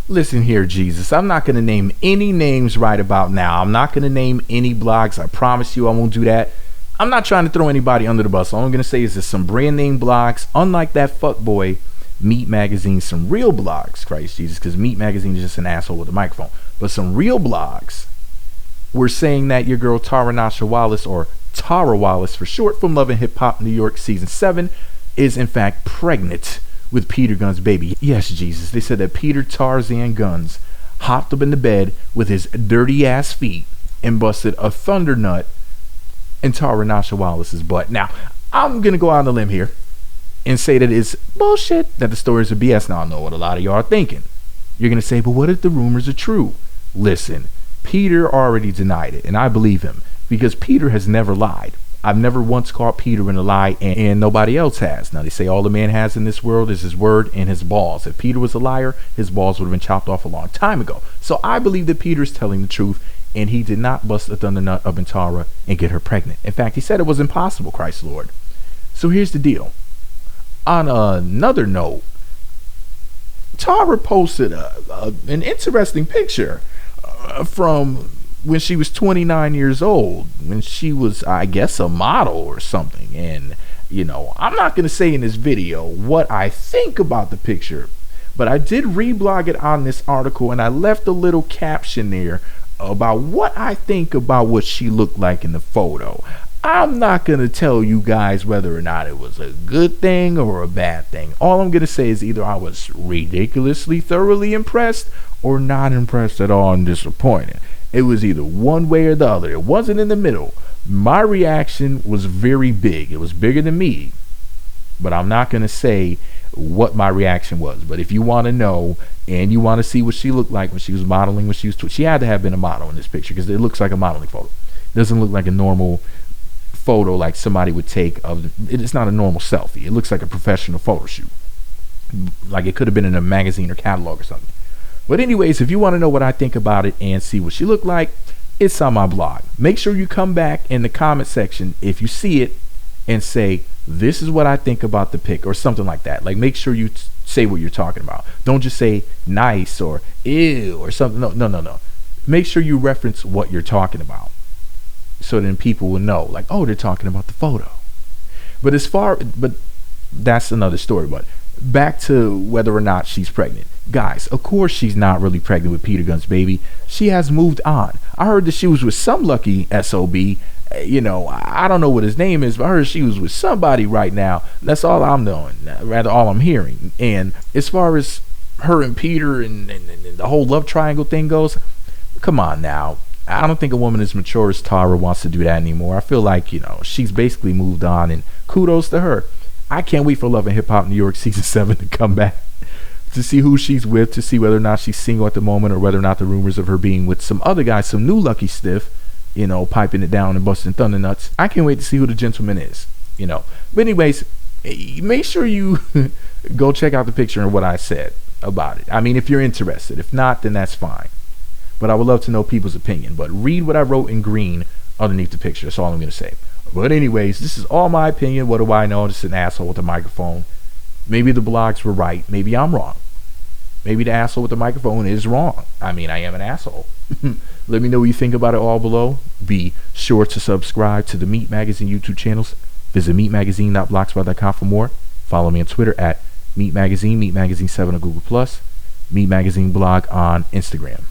Listen here, Jesus. I'm not going to name any names right about now. I'm not going to name any blogs. I promise you I won't do that. I'm not trying to throw anybody under the bus. All I'm going to say is there's some brand name blogs, unlike that fuckboy Meat Magazine, some real blogs, Christ Jesus, because Meat Magazine is just an asshole with a microphone. But some real blogs were saying that your girl Taranasha Wallace, or Tara Wallace for short, from Love and Hip Hop New York Season 7, is in fact pregnant with Peter Gunz' baby. Yes, Jesus. They said that Peter Tarzan Gunz hopped up in the bed with his dirty ass feet and busted a thunder nut in Taranasha Wallace's butt. Now, I'm going to go out on a limb here and say that it's bullshit, that the stories are BS. Now, I know what a lot of y'all are thinking. You're going to say, but what if the rumors are true? Listen, Peter already denied it, and I believe him, because Peter has never lied. I've never once caught Peter in a lie, and nobody else has. Now, they say all the man has in this world is his word and his balls. If Peter was a liar, his balls would have been chopped off a long time ago. So I believe that Peter's telling the truth, and he did not bust a thunder nut up in Tara and get her pregnant. In fact, he said it was impossible, Christ Lord. So here's the deal. On another note, Tara posted an interesting picture from when she was 29 years old, when she was, I guess, a model or something. And, you know, I'm not going to say in this video what I think about the picture, but I did reblog it on this article, and I left a little caption there about what I think about what she looked like in the photo. I'm not going to tell you guys whether or not it was a good thing or a bad thing. All I'm going to say is either I was ridiculously thoroughly impressed or not impressed at all and disappointed. It was either one way or the other. It wasn't in the middle. My reaction was very big. It was bigger than me. But I'm not going to say what my reaction was. But if you want to know and you want to see what she looked like when she was modeling, when she was she had to have been a model in this picture, because it looks like a modeling photo. It doesn't look like a normal photo like somebody would take of. It's not a normal selfie. It looks like a professional photo shoot, like it could have been in a magazine or catalog or something. But anyways, if you want to know what I think about it and see what she looked like, it's on my blog. Make sure you come back in the comment section if you see it and say, this is what I think about the pic, or something like that. Like, make sure you say what you're talking about. Don't just say nice or ew or something. No. Make sure you reference what you're talking about, so then people will know, like, oh, they're talking about the photo. But that's another story. But back to whether or not she's pregnant. Guys, of course she's not really pregnant with Peter Gunz' baby. She has moved on. I heard that she was with some lucky SOB. You know, I don't know what his name is, but I heard she was with somebody right now. That's all I'm knowing, rather all I'm hearing. And as far as her and Peter and the whole love triangle thing goes, come on now. I don't think a woman as mature as Tara wants to do that anymore. I feel like, you know, she's basically moved on, and kudos to her. I can't wait for Love and Hip Hop New York Season 7 to come back, to see who she's with, to see whether or not she's single at the moment, or whether or not the rumors of her being with some other guy, some new lucky stiff, you know, piping it down and busting thunder nuts. I can't wait to see who the gentleman is, you know. But anyways, make sure you go check out the picture and what I said about it. I mean, if you're interested. If not, then that's fine. But I would love to know people's opinion. But read what I wrote in green underneath the picture. That's all I'm going to say. But anyways, this is all my opinion. What do I know? Just an asshole with a microphone. Maybe the blogs were right. Maybe I'm wrong. Maybe the asshole with the microphone is wrong. I mean, I am an asshole. Let me know what you think about it all below. Be sure to subscribe to the Meat Magazine YouTube channels. Visit meatmagazine.blogspot.com for more. Follow me on Twitter at Meat Magazine, Meat Magazine 7 on Google+, Meat Magazine blog on Instagram.